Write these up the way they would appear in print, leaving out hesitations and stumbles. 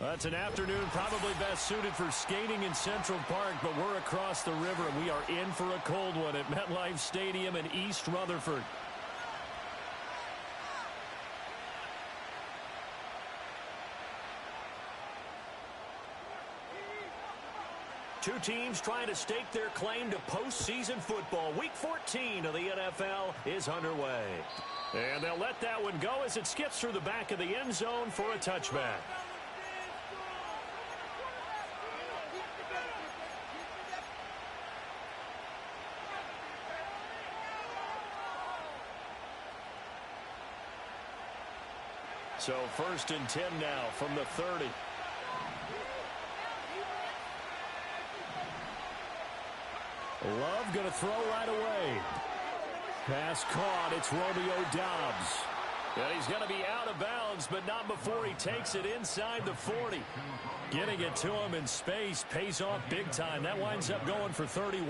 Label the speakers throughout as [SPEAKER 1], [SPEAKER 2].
[SPEAKER 1] That's an afternoon probably best suited for skating in Central Park, but we're across the river, and we are in for a cold one at MetLife Stadium in East Rutherford. Two teams trying to stake their claim to postseason football. Week 14 of the NFL is underway. And they'll let that one go as it skips through the back of the end zone for a touchback. So 1st and 10 now from the 30. Love going to throw right away. Pass caught. It's Romeo Doubs. And he's going to be out of bounds, but not before he takes it inside the 40. Getting it to him in space pays off big time. That winds up going for 31.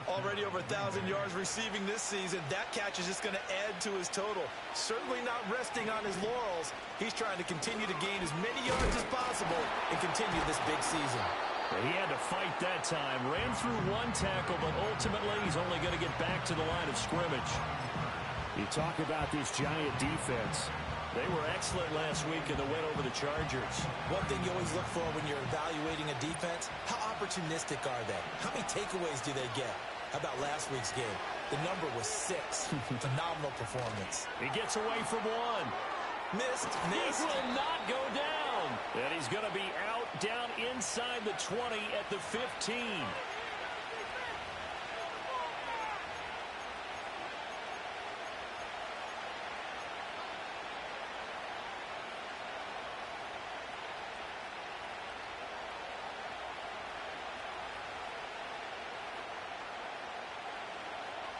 [SPEAKER 2] Already over 1,000 yards receiving this season. That catch is just going to add to his total. Certainly not resting on his laurels. He's trying to continue to gain as many yards as possible and continue this big season.
[SPEAKER 1] He had to fight that time. Ran through one tackle, but ultimately he's only going to get back to the line of scrimmage. You talk about this Giant defense. They were excellent last week in the win over the Chargers.
[SPEAKER 2] One thing you always look for when you're evaluating a defense, how opportunistic are they? How many takeaways do they get? How about last week's game? The number was 6. Phenomenal performance.
[SPEAKER 1] He gets away from one.
[SPEAKER 2] Missed.
[SPEAKER 1] He will not go down. And he's going to be out down inside the 20 at the 15.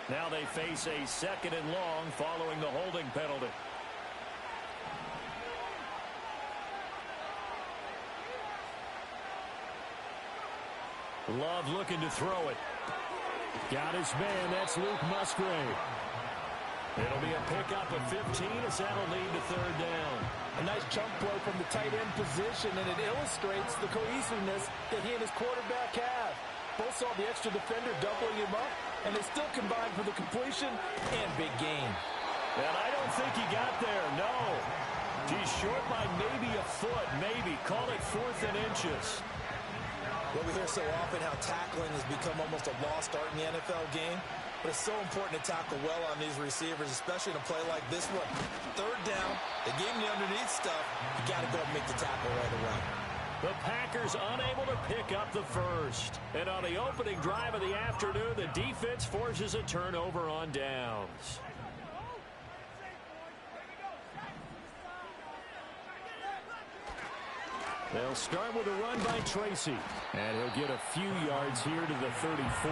[SPEAKER 1] Now they face a 2nd and long following the holding penalty. Love looking to throw it. Got his man. That's Luke Musgrave. It'll be a pickup of 15 as that'll lead to 3rd down.
[SPEAKER 3] A nice chunk play from the tight end position, and it illustrates the cohesiveness that he and his quarterback have. Both saw the extra defender doubling him up, and they still combined for the completion and big gain.
[SPEAKER 1] And I don't think he got there, no. He's short by maybe a foot, maybe. Call it 4th and inches.
[SPEAKER 2] Well, we hear so often how tackling has become almost a lost art in the NFL game. But it's so important to tackle well on these receivers, especially in a play like this one. 3rd down, they gave him the underneath stuff. You got to go and make the tackle right away.
[SPEAKER 1] The Packers unable to pick up the first. And on the opening drive of the afternoon, the defense forces a turnover on downs. They'll start with a run by Tracy. And he'll get a few yards here to the 34.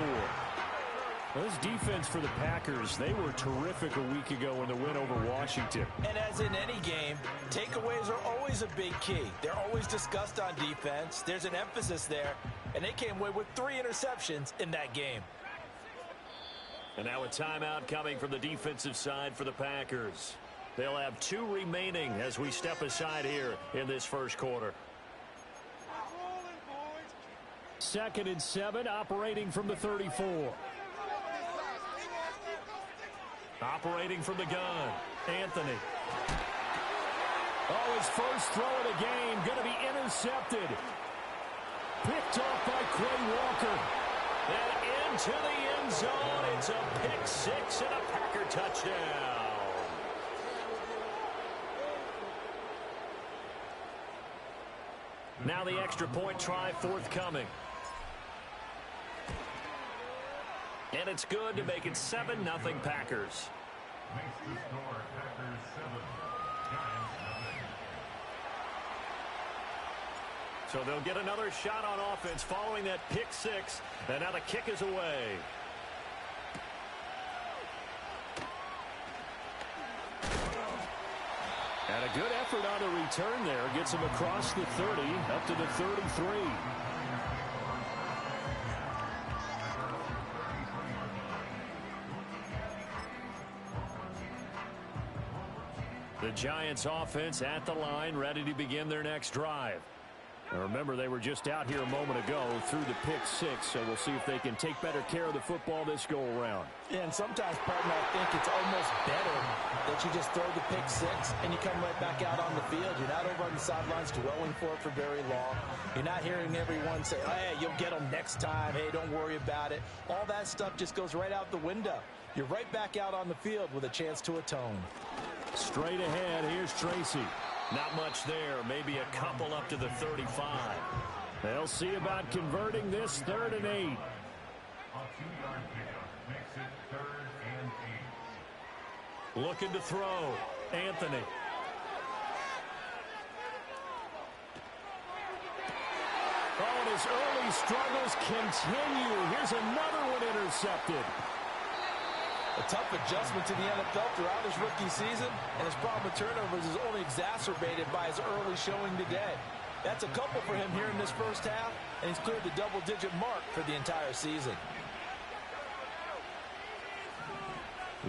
[SPEAKER 1] Well, this defense for the Packers, they were terrific a week ago in the win over Washington.
[SPEAKER 2] And as in any game, takeaways are always a big key. They're always discussed on defense. There's an emphasis there. And they came away with 3 interceptions in that game.
[SPEAKER 1] And now a timeout coming from the defensive side for the Packers. They'll have 2 remaining as we step aside here in this first quarter. 2nd and 7, operating from the 34. Operating from the gun, Anthony. Oh, his first throw of the game, going to be intercepted. Picked off by Quay Walker. And into the end zone, it's a pick 6 and a Packer touchdown. Now the extra point try forthcoming. And it's good to make it 7-0 Packers.
[SPEAKER 4] Makes the score Packers 7, Giants 0.
[SPEAKER 1] So they'll get another shot on offense following that pick 6. And now the kick is away. And a good effort on the return there. Gets him across the 30, up to the 33. The Giants offense at the line, ready to begin their next drive. And remember, they were just out here a moment ago through the pick six, so we'll see if they can take better care of the football this go-around.
[SPEAKER 3] Yeah, and sometimes, partner, I think it's almost better that you just throw the pick six and you come right back out on the field. You're not over on the sidelines dwelling for it for very long. You're not hearing everyone say, hey, you'll get them next time. Hey, don't worry about it. All that stuff just goes right out the window. You're right back out on the field with a chance to atone.
[SPEAKER 1] Straight ahead, here's Tracy. Not much there, maybe a couple up to the 35. They'll see about converting this 3rd and 8.
[SPEAKER 4] A 2-yard pickup makes it 3rd and 8.
[SPEAKER 1] Looking to throw. Anthony. Oh, and his early struggles continue. Here's another one intercepted.
[SPEAKER 3] A tough adjustment to the NFL throughout his rookie season, and his problem with turnovers is only exacerbated by his early showing today. That's a couple for him here in this first half, and he's cleared the double-digit mark for the entire season.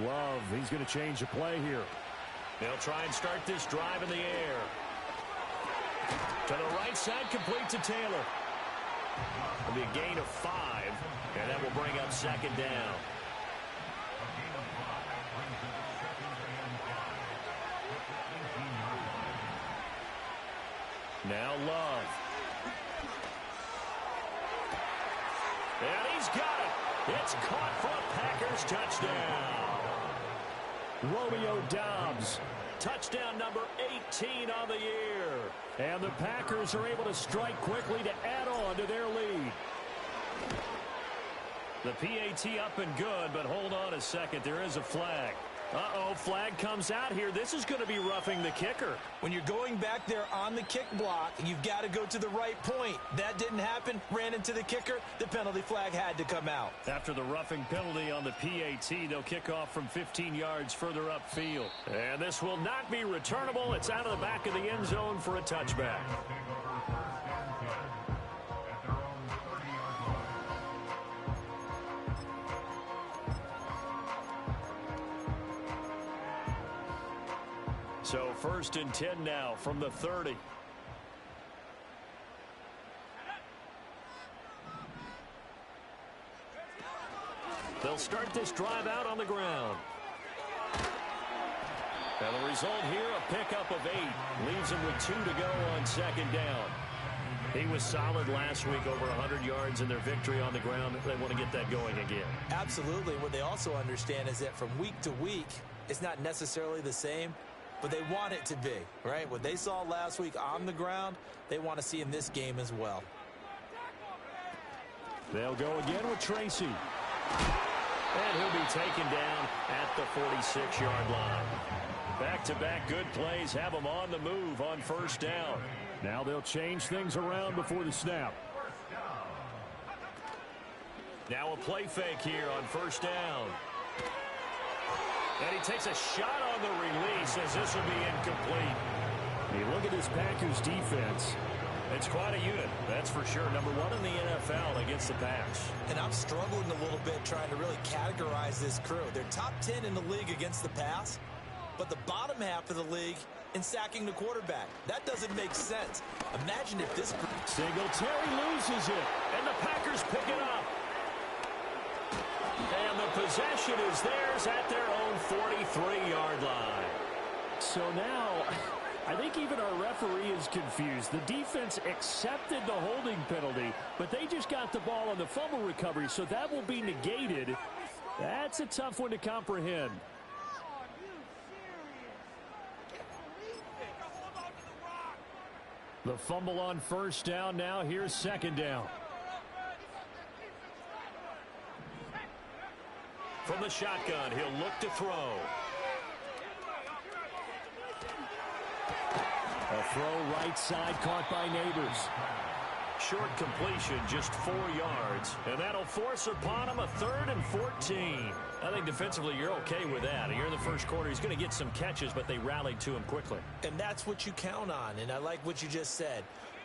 [SPEAKER 1] Love, he's going to change the play here. They'll try and start this drive in the air. To the right side, complete to Taylor. It'll be a gain of 5, and that will bring up 2nd down. Now Love. And he's got it. It's caught for a Packers touchdown. Romeo Doubs. Touchdown number 18 on the year. And the Packers are able to strike quickly to add on to their lead. The PAT up and good, but hold on a second. There is a flag. Uh-oh, flag comes out here. This is going to be roughing the kicker.
[SPEAKER 3] When you're going back there on the kick block, you've got to go to the right point. That didn't happen. Ran into the kicker. The penalty flag had to come out.
[SPEAKER 1] After the roughing penalty on the PAT, they'll kick off from 15 yards further upfield. And this will not be returnable. It's out of the back of the end zone for a touchback. So 1st and 10 now from the 30. They'll start this drive out on the ground. Now the result here, a pickup of 8. Leaves him with 2 to go on 2nd down. He was solid last week, over 100 yards in their victory on the ground. They want to get that going again.
[SPEAKER 3] Absolutely. What they also understand is that from week to week, it's not necessarily the same, but they want it to be, right? What they saw last week on the ground, they want to see in this game as well.
[SPEAKER 1] They'll go again with Tracy. And he'll be taken down at the 46-yard line. Back-to-back good plays have them on the move on 1st down. Now they'll change things around before the snap. Now a play fake here on 1st down. And he takes a shot on the release as this will be incomplete. You look at this Packers defense. It's quite a unit, that's for sure. Number 1 in the NFL against the pass.
[SPEAKER 3] And I'm struggling a little bit trying to really categorize this crew. They're top 10 in the league against the pass, but the bottom half of the league in sacking the quarterback. That doesn't make sense. Imagine if this...
[SPEAKER 1] Singletary loses it, and the Packers pick it up. And the possession is theirs at their own 43-yard line. So now, I think even our referee is confused. The defense accepted the holding penalty, but they just got the ball on the fumble recovery, so that will be negated. That's a tough one to comprehend. The fumble on 1st down now. Here's 2nd down. From the shotgun, he'll look to throw. A throw right side caught by Neighbors. Short completion, just 4 yards. And that'll force upon him a 3rd and 14. I think defensively you're okay with that. Here in the first quarter, he's going to get some catches, but they rallied to him quickly.
[SPEAKER 3] And that's what you count on, and I like what you just said.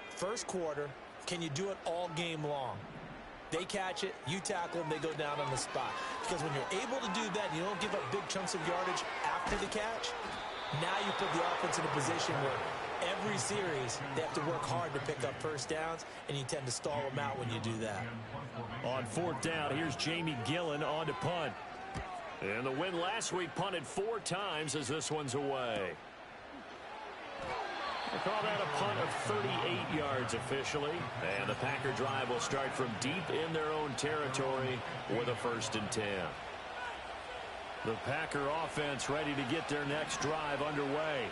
[SPEAKER 3] First quarter, can you do it all game long? They catch it, you tackle them, they go down on the spot. Because when you're able to do that, you don't give up big chunks of yardage after the catch, now you put the offense in a position where
[SPEAKER 2] Every series, they have to work hard to pick up first downs, and you tend to stall them out when you do that.
[SPEAKER 1] On fourth down, here's Jamie Gillen on to punt. And the win last week punted 4 times as this one's away. They call that a punt of 38 yards officially. And the Packer drive will start from deep in their own territory with a 1st and 10. The Packer offense ready to get their next drive underway.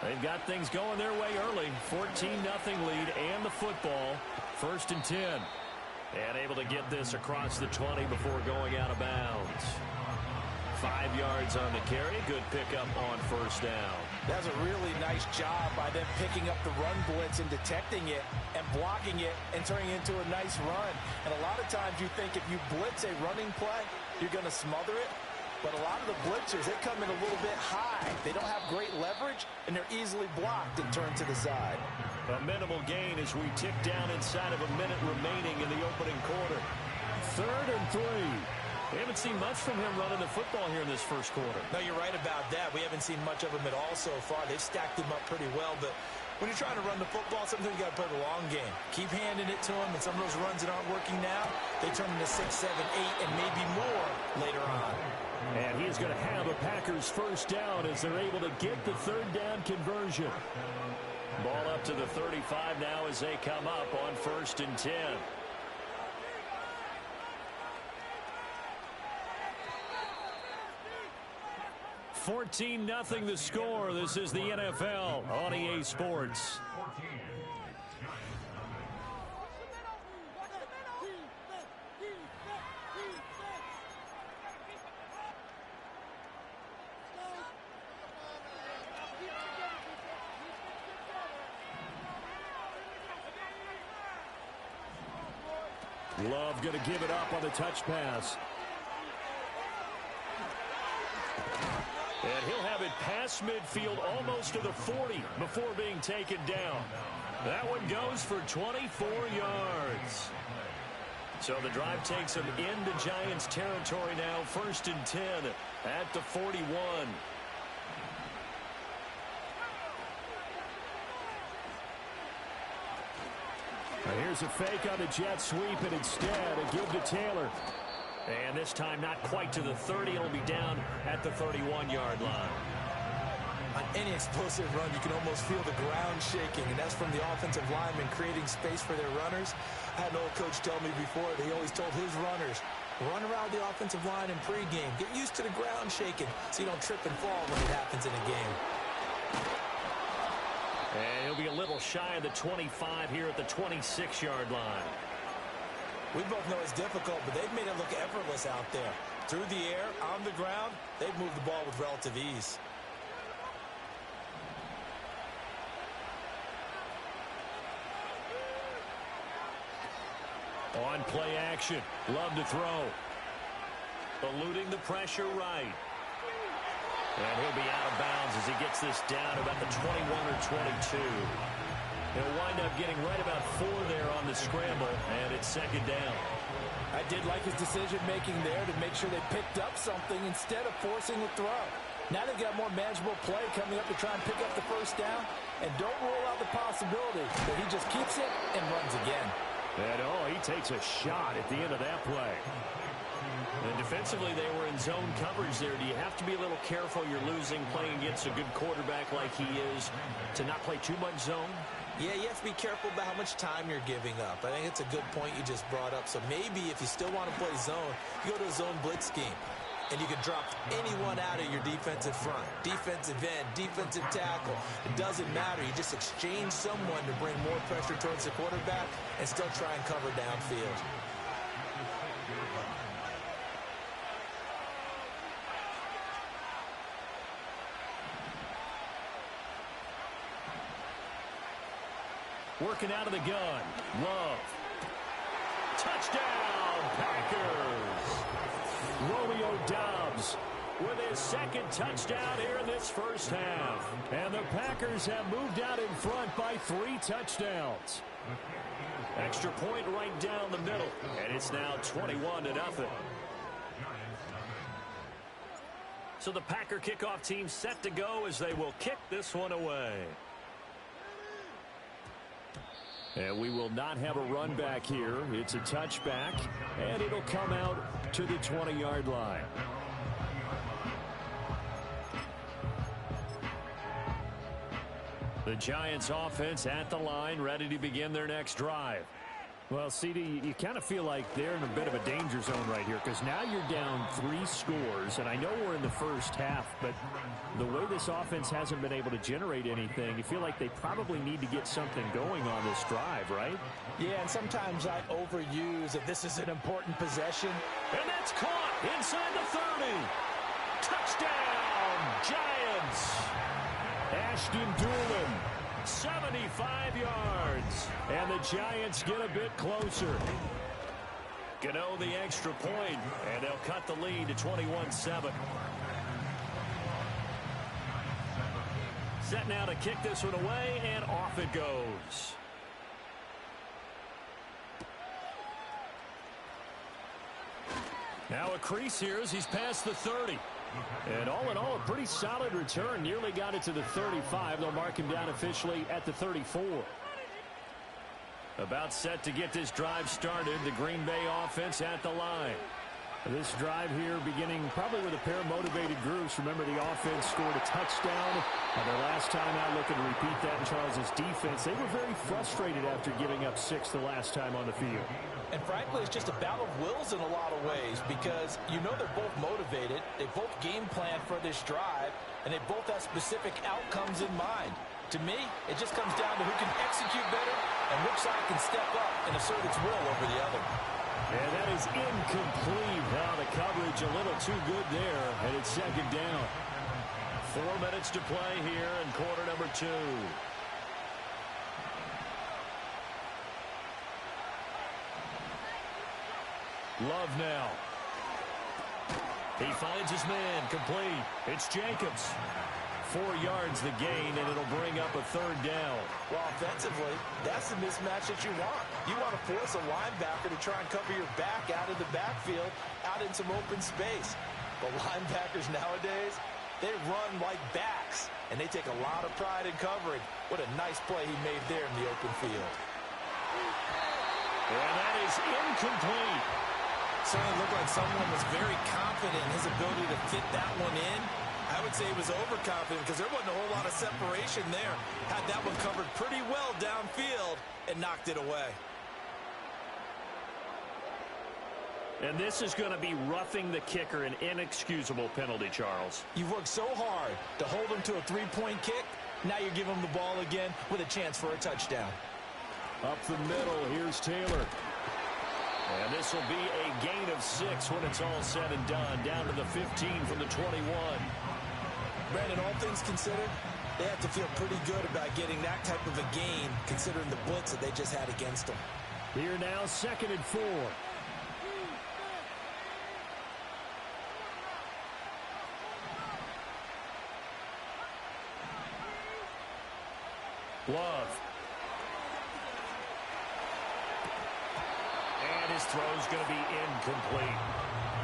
[SPEAKER 1] They've got things going their way early. 14-0 lead and the football. 1st and 10. And able to get this across the 20 before going out of bounds. 5 yards on the carry. Good pickup on 1st down.
[SPEAKER 3] That's a really nice job by them picking up the run blitz and detecting it and blocking it and turning it into a nice run. And a lot of times you think if you blitz a running play, you're going to smother it. But a lot of the blitzers, they come in a little bit high. They don't have great leverage, and they're easily blocked and turned to the side.
[SPEAKER 1] A minimal gain as we tick down inside of a minute remaining in the opening quarter. 3rd and 3. We haven't seen much from him running the football here in this first quarter.
[SPEAKER 2] No, you're right about that. We haven't seen much of him at all so far. They've stacked him up pretty well, but when you're trying to run the football, sometimes you got to play the long game. Keep handing it to him, and some of those runs that aren't working now, they turn into 6, 7, 8, and maybe more later on.
[SPEAKER 1] And he's going to have a Packers 1st down as they're able to get the 3rd down conversion. Ball up to the 35 now as they come up on 1st and 10. $14-0 the score. This is the NFL on EA Sports. Love going to give it up on the touch pass. And he'll have it past midfield almost to the 40 before being taken down. That one goes for 24 yards. So the drive takes him into Giants territory now. 1st and 10 at the 41. Here's a fake on the jet sweep, and instead a give to Taylor. And this time not quite to the 30. It'll be down at the 31-yard line.
[SPEAKER 2] On any explosive run, you can almost feel the ground shaking, and that's from the offensive linemen creating space for their runners. I had an old coach tell me before that he always told his runners, run around the offensive line in pregame. Get used to the ground shaking so you don't trip and fall when it happens in a game.
[SPEAKER 1] And he'll be a little shy of the 25 here at the 26-yard line.
[SPEAKER 2] We both know it's difficult, but they've made it look effortless out there. Through the air, on the ground, they've moved the ball with relative ease.
[SPEAKER 1] On play action, Love to throw. Eluding the pressure right. And he'll be out of bounds as he gets this down about the 21 or 22. He'll wind up getting right about 4 there on the scramble, and it's 2nd down.
[SPEAKER 3] I did like his decision-making there to make sure they picked up something instead of forcing a throw. Now they've got more manageable play coming up to try and pick up the 1st down, and don't rule out the possibility that he just keeps it and runs again.
[SPEAKER 1] And, he takes a shot at the end of that play. And defensively, they were in zone coverage there. Do you have to be a little careful? You're losing playing against a good quarterback like he is to not play too much zone?
[SPEAKER 2] Yeah, you have to be careful about how much time you're giving up. I think it's a good point you just brought up. So maybe if you still want to play zone, you go to a zone blitz scheme. And you can drop anyone out of your defensive front. Defensive end, defensive tackle. It doesn't matter. You just exchange someone to bring more pressure towards the quarterback and still try and cover downfield.
[SPEAKER 1] Working out of the gun. Love. Touchdown, Packers. Romeo Doubs with his 2nd touchdown here in this first half. And the Packers have moved out in front by 3 touchdowns. Extra point right down the middle. And it's now 21-0. So the Packer kickoff team set to go as they will kick this one away. And we will not have a run back here. It's a touchback, and it'll come out to the 20-yard line. The Giants offense at the line, ready to begin their next drive.
[SPEAKER 3] Well, CD, you kind of feel like they're in a bit of a danger zone right here because now you're down 3 scores, and I know we're in the first half, but the way this offense hasn't been able to generate anything, you feel like they probably need to get something going on this drive, right?
[SPEAKER 2] Yeah, and sometimes I overuse that this is an important possession.
[SPEAKER 1] And that's caught inside the 30. Touchdown, Giants. Ashton Doolin, 75 yards. And the Giants get a bit closer. Gano the extra point, and they'll cut the lead to 21-7. Set now to kick this one away, and off it goes. Now a crease here as he's past the 30. And all in all, a pretty solid return. Nearly got it to the 35. They'll mark him down officially at the 34. About set to get this drive started. The Green Bay offense at the line. This drive here beginning probably with a pair of motivated groups. Remember, the offense scored a touchdown. Their last time out, looking to repeat that in Charles's defense. They were very frustrated after giving up 6 the last time on the field.
[SPEAKER 2] And frankly, it's just a battle of wills in a lot of ways because you know they're both motivated. They both game plan for this drive, and they both have specific outcomes in mind. To me, it just comes down to who can execute better and which side can step up and assert its will over the other.
[SPEAKER 1] And that is incomplete. Now the coverage a little too good there, and it's second down. 4 minutes to play here in quarter number 2. Love now. He finds his man, complete. It's Jacobs. 4 yards the gain, and it'll bring up a third down.
[SPEAKER 2] Well, offensively, that's the mismatch that you want. You want to force a linebacker to try and cover your back out of the backfield, out in some open space. But linebackers nowadays, they run like backs, and they take a lot of pride in covering. What a nice play he made there in the open field.
[SPEAKER 1] And that is incomplete.
[SPEAKER 2] Certainly looked like someone was very confident in his ability to fit that one in. I would say he was overconfident because there wasn't a whole lot of separation there. Had that one covered pretty well downfield and knocked it away.
[SPEAKER 1] And this is going to be roughing the kicker, an inexcusable penalty, Charles.
[SPEAKER 2] You've worked so hard to hold him to a 3-point kick. Now you give him the ball again with a chance for a touchdown.
[SPEAKER 1] Up the middle, here's Taylor. And this will be a gain of 6 when it's all said and done. Down to the 15 from the 21.
[SPEAKER 2] Brandon, all things considered, they have to feel pretty good about getting that type of a gain considering the blitz that they just had against them.
[SPEAKER 1] Here now, 2nd and 4. Love. And his throw's going to be incomplete.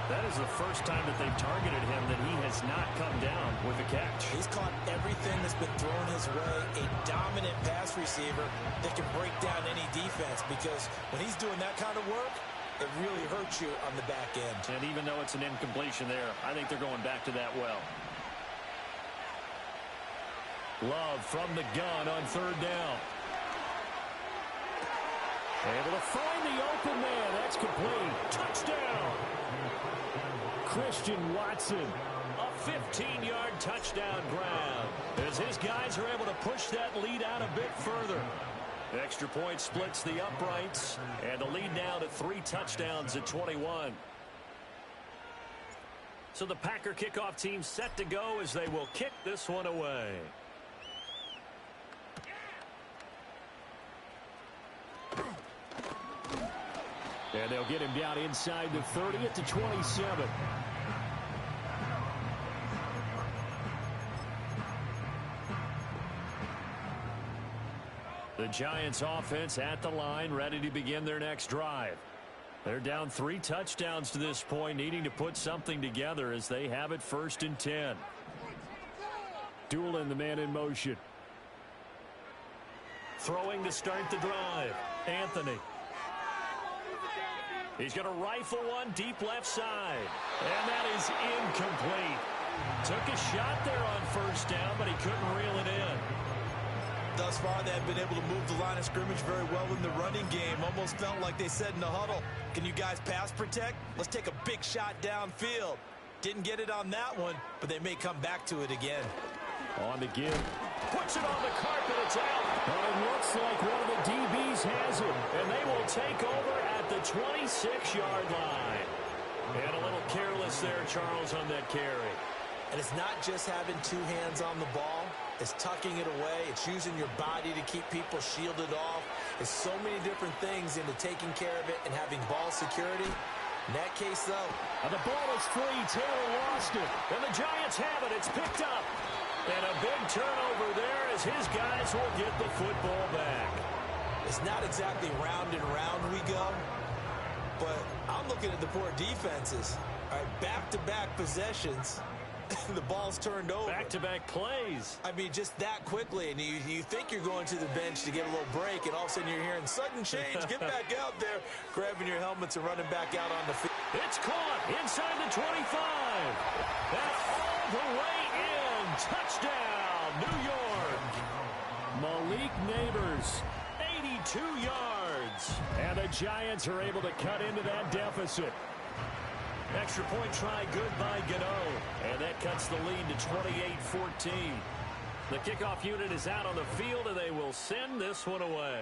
[SPEAKER 1] That is the first time that they've targeted him that he has not come down with a catch.
[SPEAKER 2] He's caught everything that's been thrown his way. A dominant pass receiver that can break down any defense because when he's doing that kind of work, it really hurts you on the back end.
[SPEAKER 1] And even though it's an incompletion there, I think they're going back to that well. Love from the gun on 3rd down. Able to find the open man. That's complete. Touchdown. Christian Watson. A 15-yard touchdown grab. As his guys are able to push that lead out a bit further. Extra point splits the uprights. And the lead now to 3 touchdowns at 21. So the Packer kickoff team set to go as they will kick this one away. And they'll get him down inside the 30 at the 27. The Giants offense at the line, ready to begin their next drive. They're down 3 touchdowns to this point, needing to put something together as they have it 1st and 10. Doolin, the man in motion. Throwing to start the drive. Anthony. He's going to rifle one deep left side. And that is incomplete. Took a shot there on first down, but he couldn't reel it in.
[SPEAKER 2] Thus far, they have been able to move the line of scrimmage very well in the running game. Almost felt like they said in the huddle, can you guys pass protect? Let's take a big shot downfield. Didn't get it on that one, but they may come back to it again.
[SPEAKER 1] On the give. Puts it on the carpet. It's out. But it looks like one of the DBs has it. And they will take over at the 26-yard line. And a little careless there, Charles, on that carry.
[SPEAKER 2] And it's not just having two hands on the ball. It's tucking it away. It's using your body to keep people shielded off. It's so many different things into taking care of it and having ball security. In that case, though.
[SPEAKER 1] And the ball is free. Taylor lost it. And the Giants have it. It's picked up. And a big turnover there as his guys will get the football back.
[SPEAKER 2] It's not exactly round and round we go, but I'm looking at the poor defenses. All right, back-to-back possessions. The ball's turned over.
[SPEAKER 1] Back-to-back plays.
[SPEAKER 2] I mean, just that quickly, and you think you're going to the bench to get a little break, and all of a sudden you're hearing sudden change. Get back out there, grabbing your helmets and running back out on the field.
[SPEAKER 1] It's caught inside the 25. That's all the way in. Touchdown, New York. Malik Neighbors, 82 yards. And the Giants are able to cut into that deficit. Extra point try good by Gano. And that cuts the lead to 28-14. The kickoff unit is out on the field, and they will send this one away.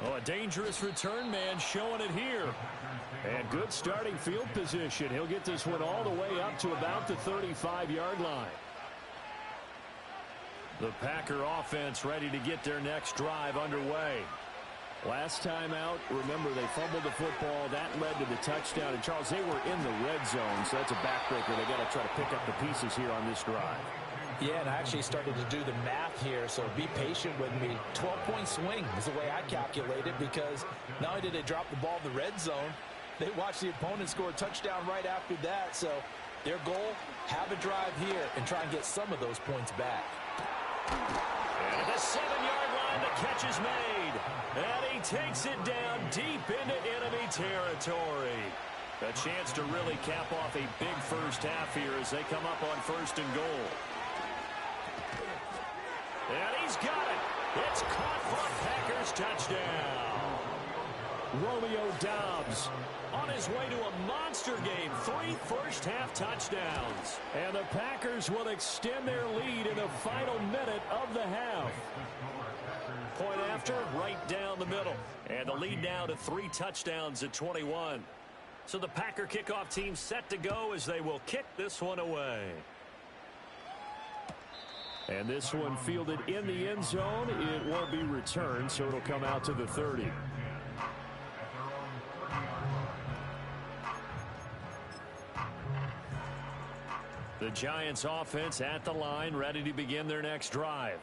[SPEAKER 1] Oh, a dangerous return man showing it here. And good starting field position. He'll get this one all the way up to about the 35-yard line. The Packer offense ready to get their next drive underway. Last time out, remember, they fumbled the football. That led to the touchdown. And, Charles, they were in the red zone, so that's a backbreaker. They got to try to pick up the pieces here on this drive.
[SPEAKER 3] Yeah, and I actually started to do the math here, so be patient with me. 12-point swing is the way I calculate it, because not only did they drop the ball in the red zone, they watched the opponent score a touchdown right after that. So their goal, have a drive here and try and get some of those points back.
[SPEAKER 1] And at the 7-yard line, the catch is made. And he takes it down deep into enemy territory. A chance to really cap off a big first half here as they come up on 1st and goal. And he's got it. It's caught for Packers touchdown. Romeo Doubs on his way to a monster game. 3 first-half touchdowns. And the Packers will extend their lead in the final minute of the half. Point after, right down the middle. And the lead now to 3 touchdowns at 21. So the Packer kickoff team set to go as they will kick this one away. And this one fielded in the end zone. It won't be returned, so it'll come out to the 30. The Giants offense at the line, ready to begin their next drive.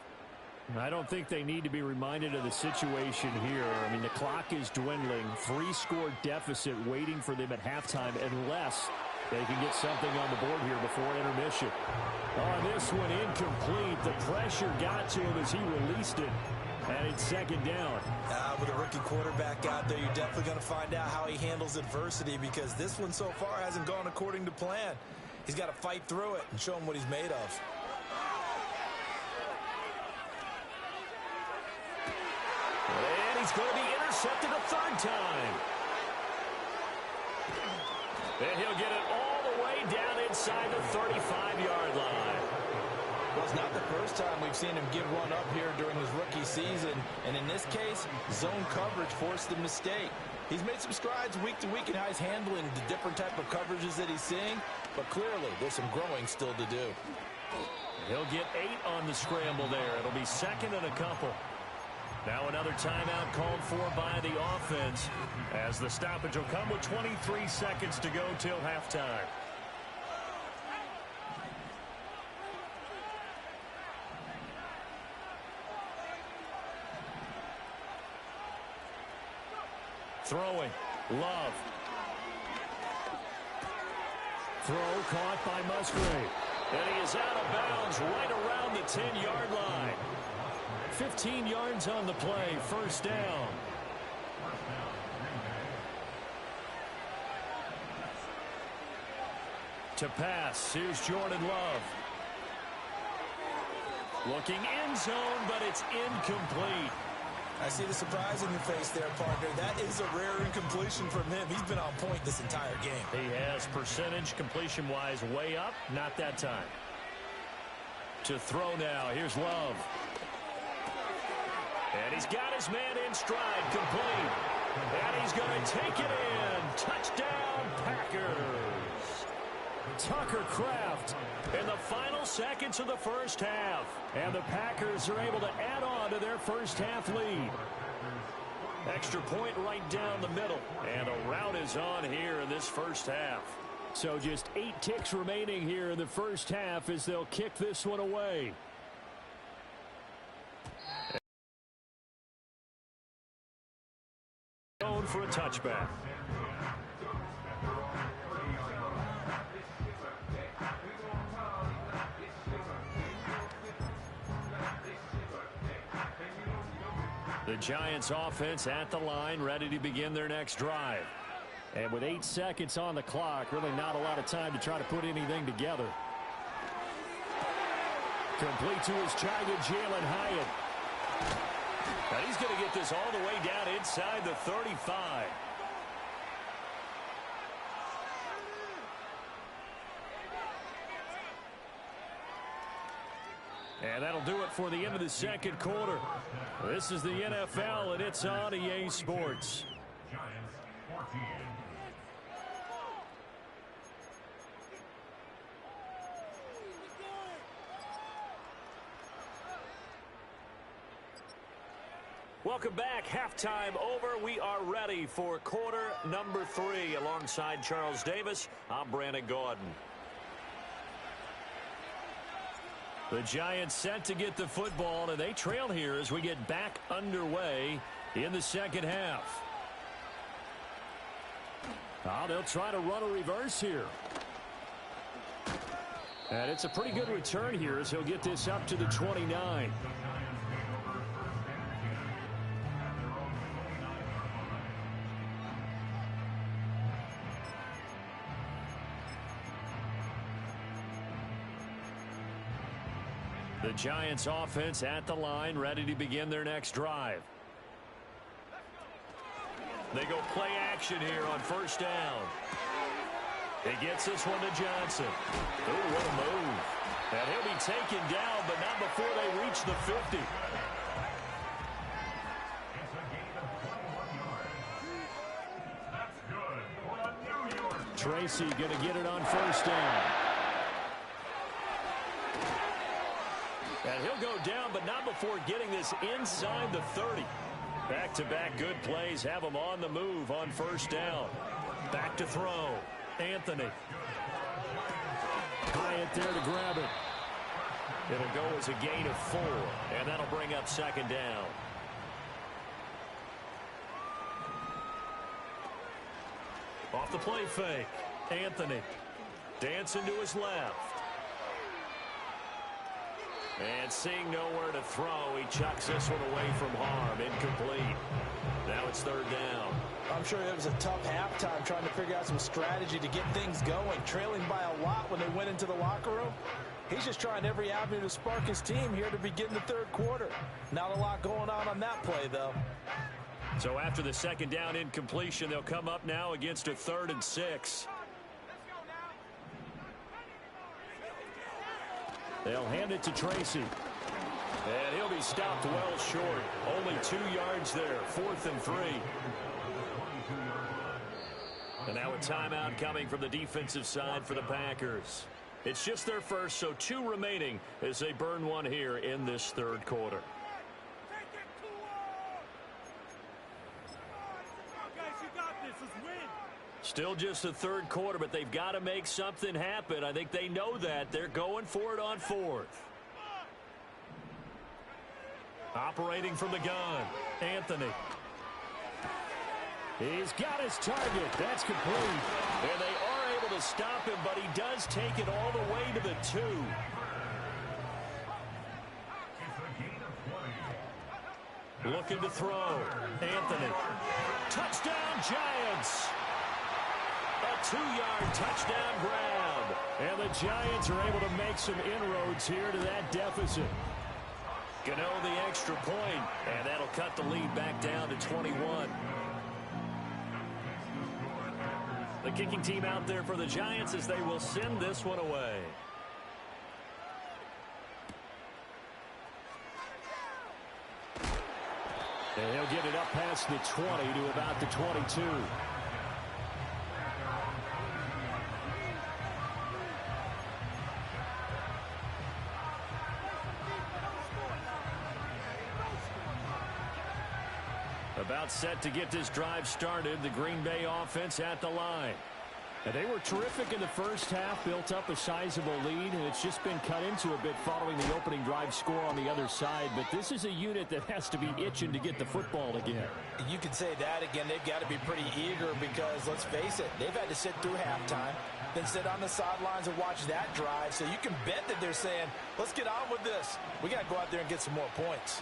[SPEAKER 1] I don't think they need to be reminded of the situation here. I mean, the clock is dwindling. 3-score deficit waiting for them at halftime unless they can get something on the board here before intermission. Oh, this one incomplete. The pressure got to him as he released it. And it's 2nd down.
[SPEAKER 2] With a rookie quarterback out there, you're definitely going to find out how he handles adversity, because this one so far hasn't gone according to plan. He's got to fight through it and show him what he's made of.
[SPEAKER 1] And he's going to be intercepted a 3rd time. And he'll get it all the way down inside the 35-yard line.
[SPEAKER 3] Well, it's not the first time we've seen him give one up here during his rookie season. And in this case, zone coverage forced the mistake. He's made some strides week to week in how he's handling the different type of coverages that he's seeing. But clearly, there's some growing still to do.
[SPEAKER 1] He'll get 8 on the scramble there. It'll be 2nd and a couple. Now another timeout called for by the offense, as the stoppage will come with 23 seconds to go till halftime. Throwing. Love. Throw caught by Musgrave. And he is out of bounds right around the 10-yard line. 15 yards on the play, first down. To pass, here's Jordan Love. Looking end zone, but it's incomplete.
[SPEAKER 2] I see the surprise in your face there, partner. That is a rare incompletion from him. He's been on point this entire game.
[SPEAKER 1] He has percentage completion-wise way up, not that time. To throw now, here's Love. And he's got his man in stride, complete. And he's going to take it in. Touchdown, Packers. Tucker Kraft in the final seconds of the first half. And the Packers are able to add on to their first half lead. Extra point right down the middle. And a rout is on here in this first half. So just 8 ticks remaining here in the first half as they'll kick this one away. Going for a touchback. The Giants offense at the line, ready to begin their next drive. And with 8 seconds on the clock, really not a lot of time to try to put anything together. Complete to his giant Jalen Hyatt. Now he's going to get this all the way down inside the 35. And that'll do it for the end of the second quarter. This is the NFL, and it's on EA Sports.
[SPEAKER 4] Giants 14.
[SPEAKER 1] Welcome back. Halftime over. We are ready for quarter number 3. Alongside Charles Davis, I'm Brandon Gaudin. The Giants set to get the football, and they trail here as we get back underway in the second half. They'll try to run a reverse here. And it's a pretty good return here as he'll get this up to the 29. The Giants offense at the line, ready to begin their next drive. They go play action here on first down. He gets this one to Johnson. Oh, what a move. And he'll be taken down, but not before they reach the 50.
[SPEAKER 4] It's a gain of 21 yards. That's good for a New York.
[SPEAKER 1] Tracy going to get it on first down. And he'll go down, but not before getting this inside the 30. Back-to-back good plays have him on the move on first down. Back to throw. Anthony. Hyatt there to grab it. It'll go as a gain of 4, and that'll bring up second down. Off the play fake. Anthony. Dancing to his left. And seeing nowhere to throw, he chucks this one away from harm. Incomplete. Now it's third down.
[SPEAKER 3] I'm sure it was a tough halftime trying to figure out some strategy to get things going. Trailing by a lot when they went into the locker room. He's just trying every avenue to spark his team here to begin the third quarter. Not a lot going on that play, though.
[SPEAKER 1] So after the second down incompletion, they'll come up now against a 3rd and 6. They'll hand it to Tracy. And he'll be stopped well short. Only 2 yards there. 4th and 3. And now a timeout coming from the defensive side for the Packers. It's just their first, so 2 remaining as they burn one here in this third quarter. Still just the third quarter, but they've got to make something happen. I think they know that. They're going for it on 4th. Operating from the gun, Anthony. He's got his target. That's complete. And they are able to stop him, but he does take it all the way to the 2. Looking to throw. Anthony. Touchdown, Giants. A 2-yard touchdown grab. And the Giants are able to make some inroads here to that deficit. Gano the extra point, and that'll cut the lead back down to 21. The kicking team out there for the Giants as they will send this one away. And he'll get it up past the 20 to about the 22. About set to get this drive started. The Green Bay offense at the line. And they were terrific in the first half, built up a sizable lead, and it's just been cut into a bit following the opening drive score on the other side. But this is a unit that has to be itching to get the football again.
[SPEAKER 3] You could say that again. They've got to be pretty eager because, let's face it, they've had to sit through halftime, then sit on the sidelines and watch that drive. So you can bet that they're saying, let's get on with this. We got to go out there and get some more points.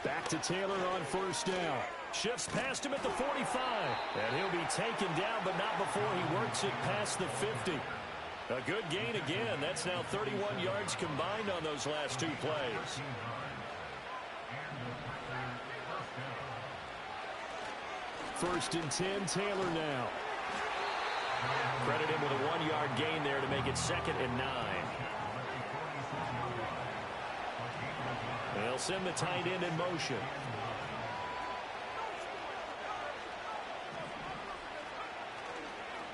[SPEAKER 1] Back to Taylor on first down. Shifts past him at the 45. And he'll be taken down, but not before he works it past the 50. A good gain again. That's now 31 yards combined on those last 2 plays. First and 10, Taylor now. Credit him with a 1-yard gain there to make it 2nd and 9. They'll send the tight end in motion.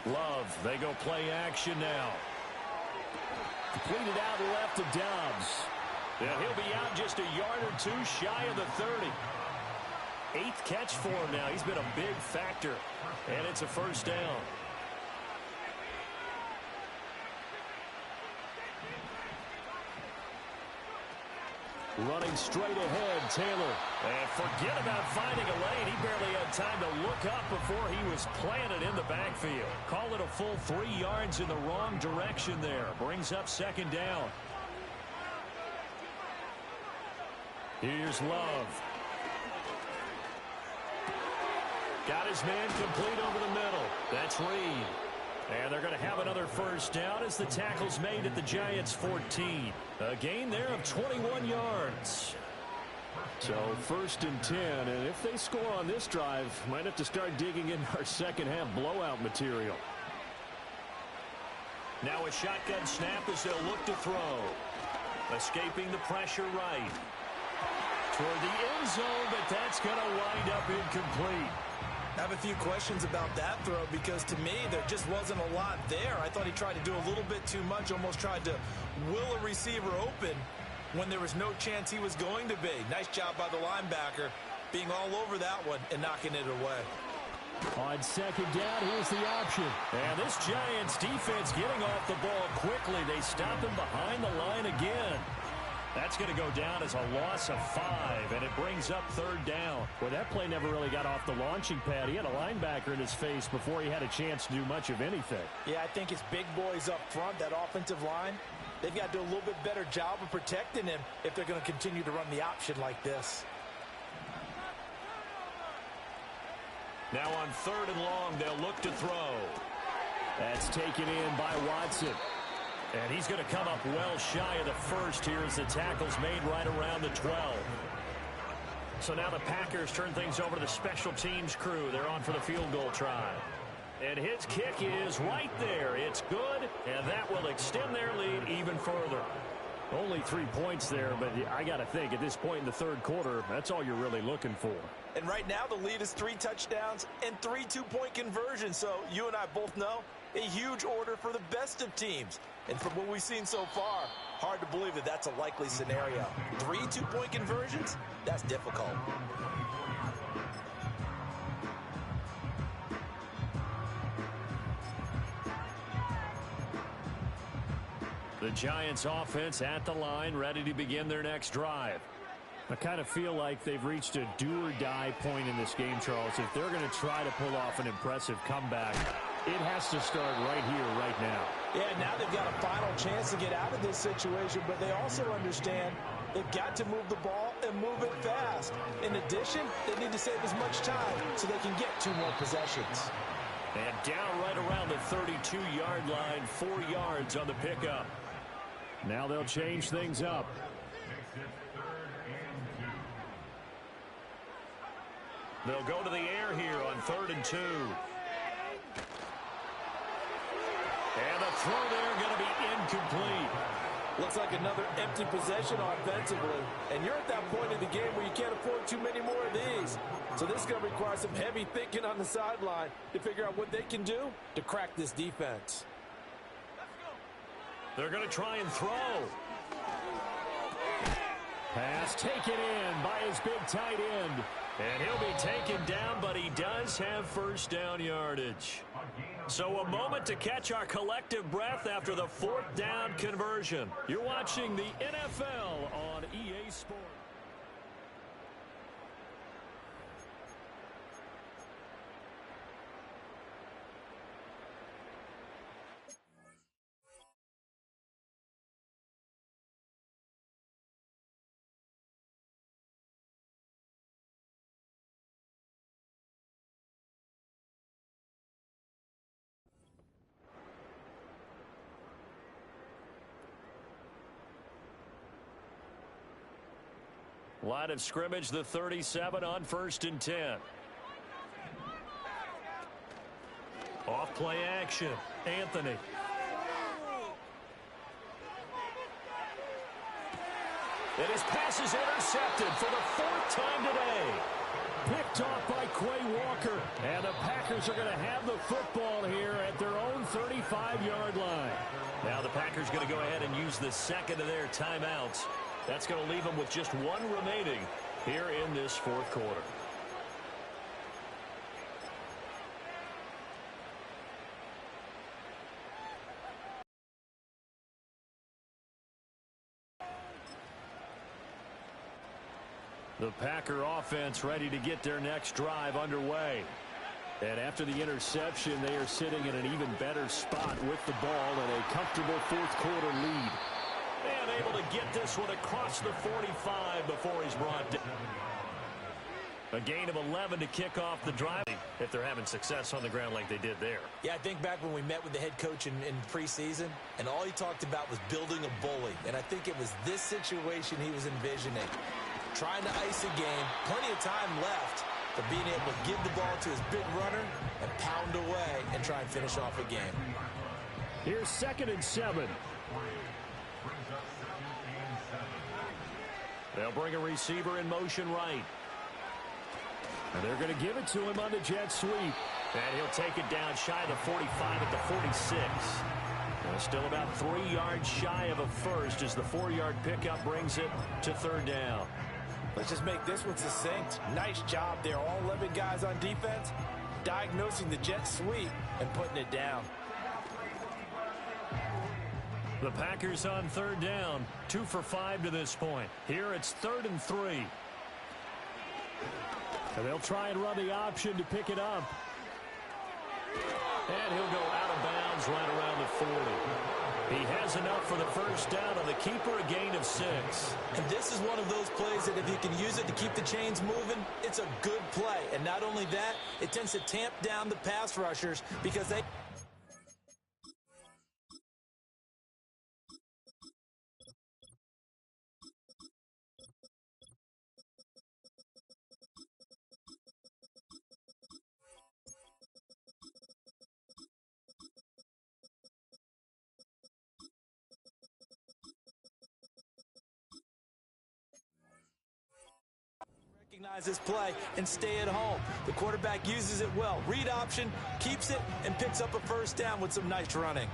[SPEAKER 1] Love, they go play action now. Completed out left to Dobbs. And he'll be out just a yard or 2 shy of the 30. 8th catch for him now. He's been a big factor. And it's a first down. Running straight ahead, Taylor. And forget about finding a lane. He barely had time to look up before he was planted in the backfield. Call it a full 3 yards in the wrong direction there. Brings up 2nd down. Here's Love. Got his man complete over the middle. That's Reed. And they're going to have another first down as the tackle's made at the Giants' 14. A gain there of 21 yards. So 1st and 10, and if they score on this drive, might have to start digging in our second half blowout material. Now a shotgun snap as they'll look to throw. Escaping the pressure right. Toward the end zone, but that's going to wind up incomplete.
[SPEAKER 2] I have a few questions about that throw because to me there just wasn't a lot there. I thought he tried to do a little bit too much, almost tried to will a receiver open when there was no chance he was going to be. Nice job by the linebacker being all over that one and knocking it away.
[SPEAKER 1] On 2nd down, here's the option. And this Giants defense getting off the ball quickly. They stop him behind the line again. That's going to go down as a loss of 5, and it brings up 3rd down. Well, that play never really got off the launching pad. He had a linebacker in his face before he had a chance to do much of anything.
[SPEAKER 3] Yeah, I think it's big boys up front, that offensive line. They've got to do a little bit better job of protecting him if they're going to continue to run the option like this.
[SPEAKER 1] Now on 3rd and long, they'll look to throw. That's taken in by Watson. And he's going to come up well shy of the first here as the tackle's made right around the 12. So now the Packers turn things over to the special teams crew. They're on for the field goal try. And his kick is right there. It's good, and that will extend their lead even further. Only 3 points there, but I got to think at this point in the 3rd quarter, that's all you're really looking for.
[SPEAKER 2] And right now the lead is 3 touchdowns and 3 two-point conversions. So you and I both know a huge order for the best of teams. And from what we've seen so far, hard to believe that that's a likely scenario. 3 two-point conversions? That's difficult.
[SPEAKER 1] The Giants offense at the line, ready to begin their next drive. I kind of feel like they've reached a do-or-die point in this game, Charles. If they're going to try to pull off an impressive comeback, It has to start right here, right now.
[SPEAKER 3] Yeah, now they've got a final chance to get out of this situation, but they also understand they've got to move the ball and move it fast. In addition, they need to save as much time so they can get 2 more possessions.
[SPEAKER 1] And down right around the 32-yard line, 4 yards on the pickup. Now they'll change things up. They'll go to the air here on 3rd and 2. And the throw there going to be incomplete.
[SPEAKER 3] Looks like another empty possession offensively. And you're at that point in the game where you can't afford too many more of these. So this is going to require some heavy thinking on the sideline to figure out what they can do to crack this defense.
[SPEAKER 1] They're going to try and throw. Pass taken in by his big tight end. And he'll be taken down, but he does have first down yardage. So a moment to catch our collective breath after the 4th down conversion. You're watching the NFL on EA Sports. Line of scrimmage, the 37 on 1st and 10. Off play action. Anthony. And his pass is intercepted for the 4th time today. Picked off by Quay Walker. And the Packers are going to have the football here at their own 35-yard line. Now the Packers going to go ahead and use the second of their timeouts. That's going to leave them with just 1 remaining here in this 4th quarter. The Packer offense ready to get their next drive underway. And after the interception, they are sitting in an even better spot with the ball and a comfortable 4th quarter lead. And able to get this one across the 45 before he's brought down. A gain of 11 to kick off the drive if they're having success on the ground like they did there.
[SPEAKER 2] Yeah, I think back when we met with the head coach in preseason, and all he talked about was building a bully. And I think it was this situation he was envisioning. Trying to ice a game, plenty of time left, but being able to give the ball to his big runner and pound away and try and finish off a game.
[SPEAKER 1] Here's 2nd and 7. They'll bring a receiver in motion right. And they're going to give it to him on the jet sweep. And he'll take it down shy of the 45 at the 46. And still about 3 yards shy of a first as the 4-yard pickup brings it to 3rd down.
[SPEAKER 3] Let's just make this one succinct. Nice job there. All 11 guys on defense diagnosing the jet sweep and putting it down.
[SPEAKER 1] The Packers on 3rd down, 2 for 5 to this point. Here it's 3rd and 3. And they'll try and run the option to pick it up. And he'll go out of bounds right around the 40. He has enough for the first down on the keeper, a gain of 6.
[SPEAKER 2] And this is one of those plays that if you can use it to keep the chains moving, it's a good play. And not only that, it tends to tamp down the pass rushers because they... recognize this play and stay at home. The quarterback uses it well. Read option, keeps it, and picks up a first down with some nice running.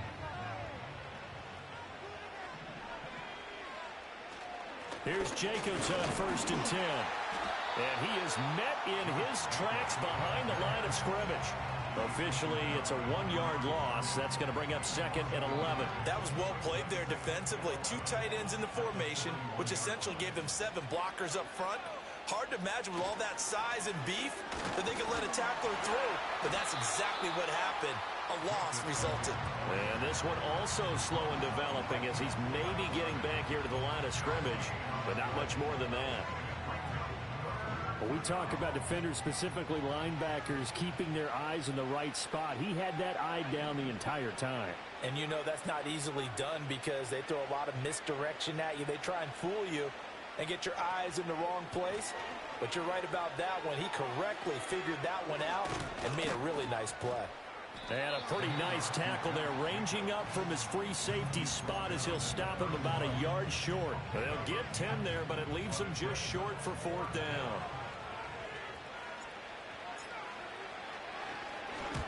[SPEAKER 1] Here's Jacobs on 1st and 10. And he is met in his tracks behind the line of scrimmage. Officially, it's a 1-yard loss. That's going to bring up 2nd and 11.
[SPEAKER 2] That was well played there defensively. 2 tight ends in the formation, which essentially gave them 7 blockers up front. Hard to imagine with all that size and beef that they could let a tackler through, but that's exactly what happened. A loss resulted.
[SPEAKER 1] And this one also slow in developing as he's maybe getting back here to the line of scrimmage, but not much more than that.
[SPEAKER 3] Well, we talk about defenders, specifically linebackers, keeping their eyes in the right spot. He had that eye down the entire time.
[SPEAKER 5] And you know that's not easily done because they throw a lot of misdirection at you. They try and fool you and get your eyes in the wrong place. But you're right about that one. He correctly figured that one out and made a really nice play.
[SPEAKER 1] And a pretty nice tackle there, ranging up from his free safety spot as he'll stop him about a yard short. They'll get 10 there, but it leaves them just short for 4th down.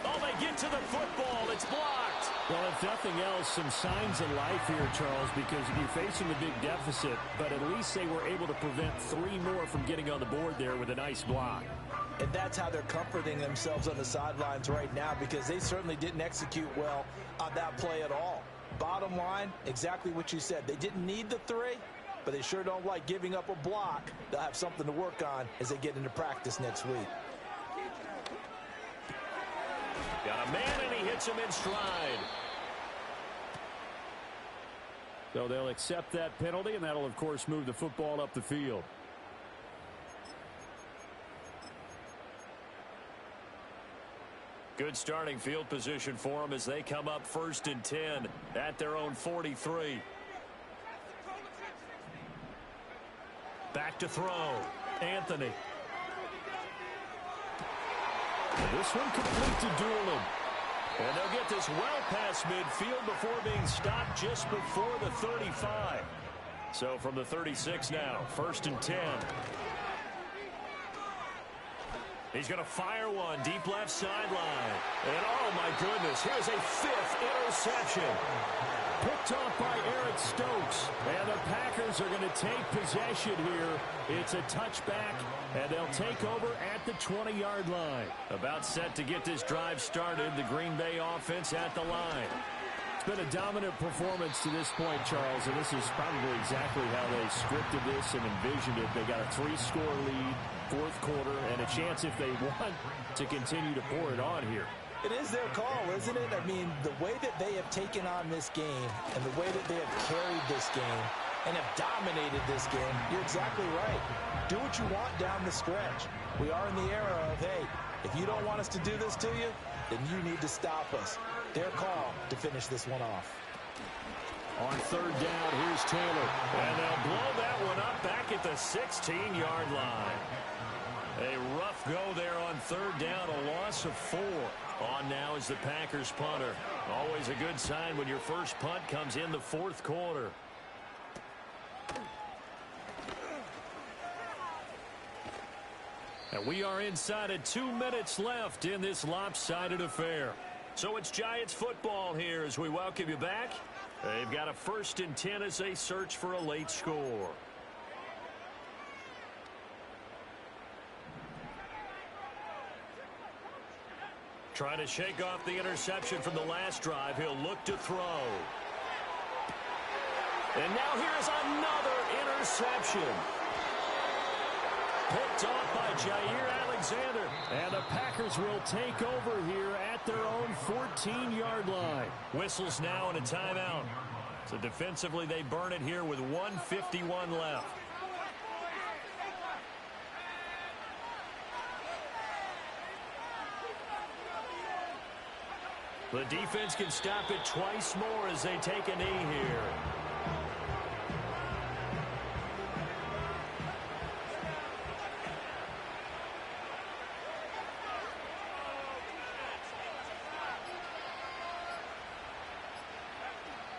[SPEAKER 1] Oh, they get to the football. It's blocked.
[SPEAKER 3] Well, if nothing else, some signs of life here, Charles, because you're facing a big deficit, but at least they were able to prevent 3 more from getting on the board there with a nice block.
[SPEAKER 5] And that's how they're comforting themselves on the sidelines right now because they certainly didn't execute well on that play at all. Bottom line, exactly what you said. They didn't need the 3, but they sure don't like giving up a block. They'll have something to work on as they get into practice next week.
[SPEAKER 1] Got a man, and he hits him in stride.
[SPEAKER 3] So they'll accept that penalty, and that'll, of course, move the football up the field.
[SPEAKER 1] Good starting field position for them as they come up 1st and 10 at their own 43. Back to throw. Anthony.
[SPEAKER 3] This one complete to Doolin.
[SPEAKER 1] And they'll get this well past midfield before being stopped just before the 35. So from the 36 now, 1st and 10. He's going to fire one deep left sideline. And oh my goodness, here's a 5th interception.
[SPEAKER 3] Picked off by Eric Stokes. And the Packers are going to take possession here. It's a touchback, and they'll take over at the 20-yard line.
[SPEAKER 1] About set to get this drive started, the Green Bay offense at the line.
[SPEAKER 3] It's been a dominant performance to this point, Charles, and this is probably exactly how they scripted this and envisioned it. They got a 3-score lead, 4th quarter, and a chance if they want to continue to pour it on here.
[SPEAKER 5] It is their call, isn't it? I mean, the way that they have taken on this game and the way that they have carried this game and have dominated this game, you're exactly right. Do what you want down the stretch. We are in the era of, hey, if you don't want us to do this to you, then you need to stop us. Their call to finish this one off.
[SPEAKER 3] On 3rd down, here's Taylor.
[SPEAKER 1] And they'll blow that one up back at the 16-yard line. A rough go there on 3rd down, a loss of 4. On now is the Packers punter. Always a good sign when your first punt comes in the 4th quarter. And we are inside of 2 minutes left in this lopsided affair. So it's Giants football here as we welcome you back. They've got a 1st and 10 as they search for a late score. Trying to shake off the interception from the last drive. He'll look to throw. And now here's another interception. Picked off by Jair Alexander.
[SPEAKER 3] And the Packers will take over here at their own 14-yard line.
[SPEAKER 1] Whistles now and a timeout. So defensively they burn it here with 1:51 left. The defense can stop it twice more as they take a knee here.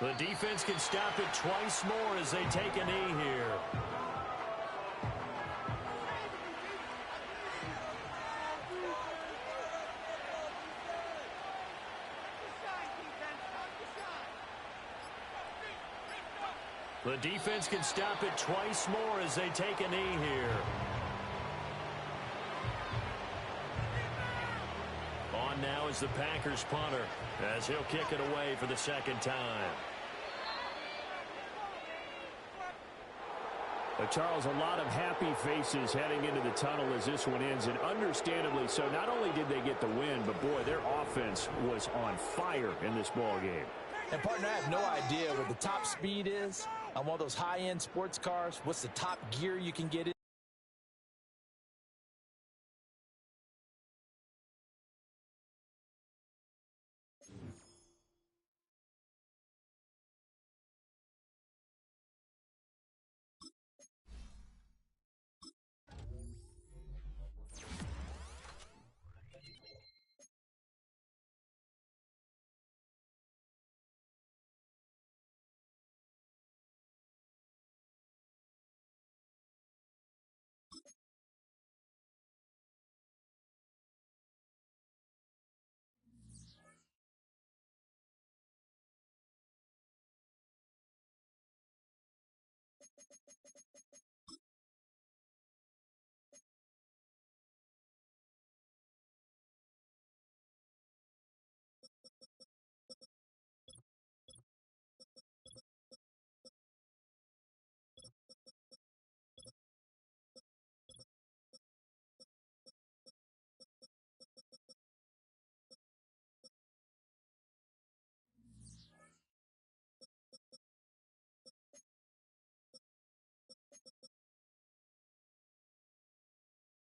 [SPEAKER 1] The defense can stop it twice more as they take a knee here. The defense can stop it twice more as they take a knee here. On now is the Packers punter as he'll kick it away for the 2nd time. Charles, a lot of happy faces heading into the tunnel as this one ends, and understandably so. Not only did they get the win, but, boy, their offense was on fire in this ball game.
[SPEAKER 5] And, partner, I have no idea what the top speed is on one of those high-end sports cars. What's the top gear you can get in?